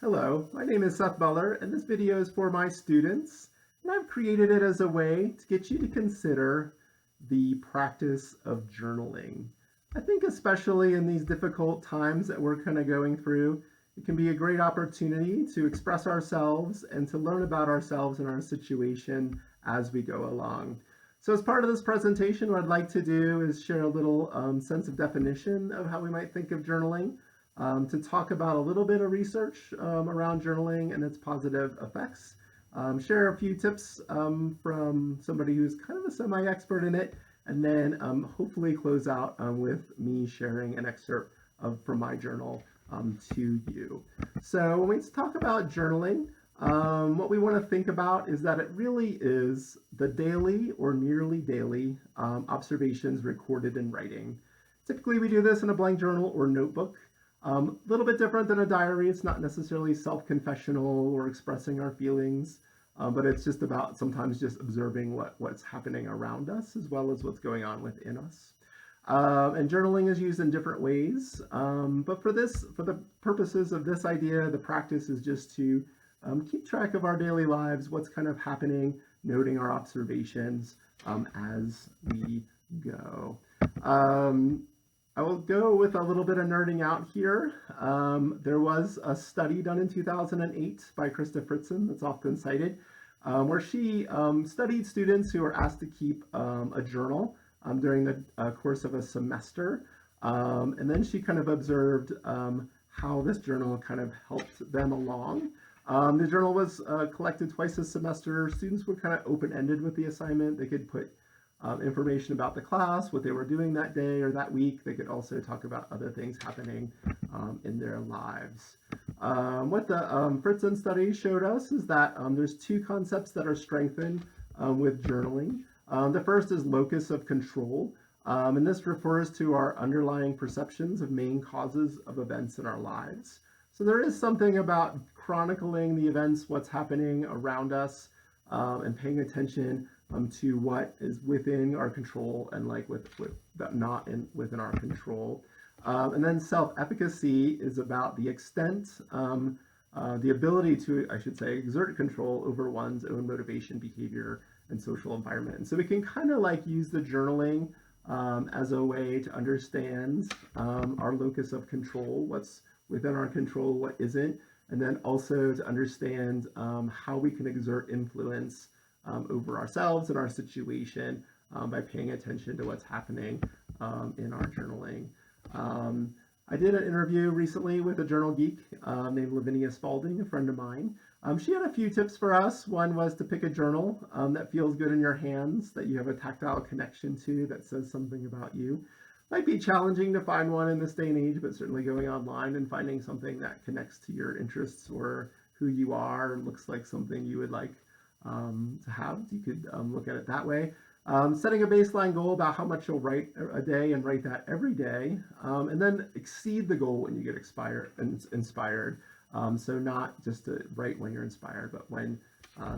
Hello, my name is Seth Muller, and this video is for my students. And I've created it as a way to get you to consider the practice of journaling. I think especially in these difficult times that we're kind of going through, it can be a great opportunity to express ourselves and to learn about ourselves and our situation as we go along. So as part of this presentation, what I'd like to do is share a little sense of definition of how we might think of journaling, to talk about a little bit of research around journaling and its positive effects, share a few tips from somebody who's kind of a semi-expert in it, and then hopefully close out with me sharing an excerpt from my journal to you. So when we talk about journaling, what we want to think about is that it really is the daily or nearly daily observations recorded in writing. Typically, we do this in a blank journal or notebook. A little bit different than a diary. It's not necessarily self-confessional or expressing our feelings, but it's just about sometimes just observing what's happening around us as well as what's going on within us. And journaling is used in different ways, but for the purposes of this idea, the practice is just to keep track of our daily lives, what's kind of happening, noting our observations as we go. I will go with a little bit of nerding out here. There was a study done in 2008 by Krista Fritzen that's often cited, where she studied students who were asked to keep a journal during the course of a semester. And then she kind of observed how this journal kind of helped them along. The journal was collected twice a semester. Students were kind of open-ended with the assignment. They could put information about the class, what they were doing that day or that week. They could also talk about other things happening in their lives. What the Fritzen study showed us is that there's two concepts that are strengthened with journaling. The first is locus of control, and this refers to our underlying perceptions of main causes of events in our lives. So there is something about chronicling the events, what's happening around us, and paying attention to what is within our control and not within our control. And then self-efficacy is about the extent, the ability to, I should say, exert control over one's own motivation, behavior, and social environment. And so we can kind of like use the journaling as a way to understand our locus of control, what's within our control, what isn't, and then also to understand how we can exert influence over ourselves and our situation by paying attention to what's happening in our journaling. I did an interview recently with a journal geek named Lavinia Spalding, a friend of mine. She had a few tips for us. One was to pick a journal that feels good in your hands, that you have a tactile connection to, that says something about you. Might be challenging to find one in this day and age, but certainly going online and finding something that connects to your interests or who you are and looks like something you would like to have. You could look at it that way. Setting a baseline goal about how much you'll write a day and write that every day, and then exceed the goal when you get inspired. So not just to write when you're inspired, but when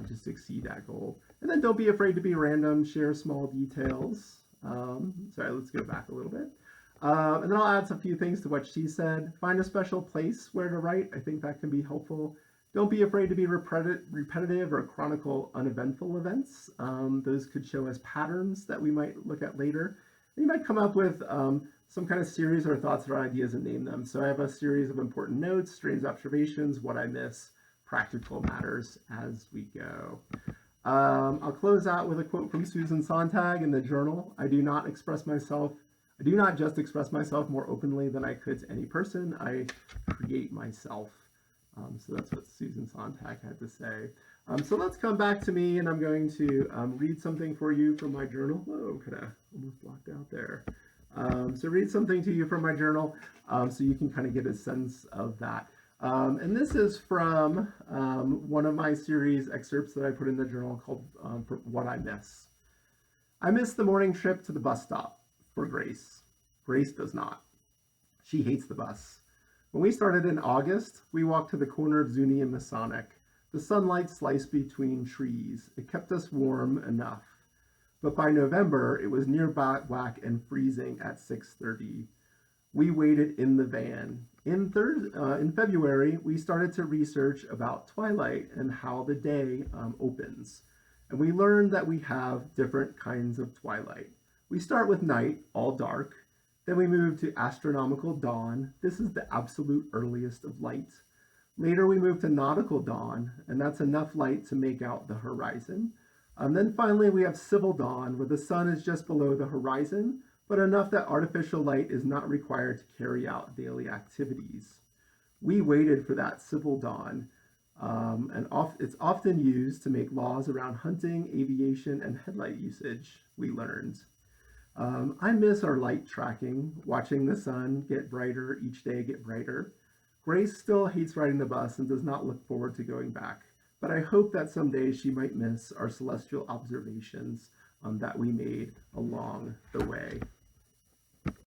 just to exceed that goal. And then don't be afraid to be random, share small details. Sorry, let's go back a little bit. And then I'll add a few things to what she said. Find a special place where to write. I think that can be helpful. Don't be afraid to be repetitive or chronicle uneventful events. Those could show us patterns that we might look at later. And you might come up with some kind of series or thoughts or ideas and name them. So I have a series of important notes, strange observations, what I miss, practical matters as we go. I'll close out with a quote from Susan Sontag in the journal. I do not just express myself more openly than I could to any person. I create myself. So that's what Susan Sontag had to say. So let's come back to me, and I'm going to read something for you from my journal. Whoa, kind of almost blocked out there. So read something to you from my journal so you can kind of get a sense of that. And this is from one of my series excerpts that I put in the journal called What I Miss. I miss the morning trip to the bus stop for Grace. Grace does not. She hates the bus. When we started in August, we walked to the corner of Zuni and Masonic. The sunlight sliced between trees. It kept us warm enough. But by November, it was near black and freezing at 6:30. We waited in the van. In February, we started to research about twilight and how the day opens. And we learned that we have different kinds of twilight. We start with night, all dark. Then we move to astronomical dawn. This is the absolute earliest of light. Later, we move to nautical dawn, and that's enough light to make out the horizon. Then finally, we have civil dawn, where the sun is just below the horizon, but enough that artificial light is not required to carry out daily activities. We waited for that civil dawn, it's often used to make laws around hunting, aviation, and headlight usage, we learned. I miss our light tracking, watching the sun get brighter, each day get brighter. Grace still hates riding the bus and does not look forward to going back, but I hope that someday she might miss our celestial observations that we made along the way.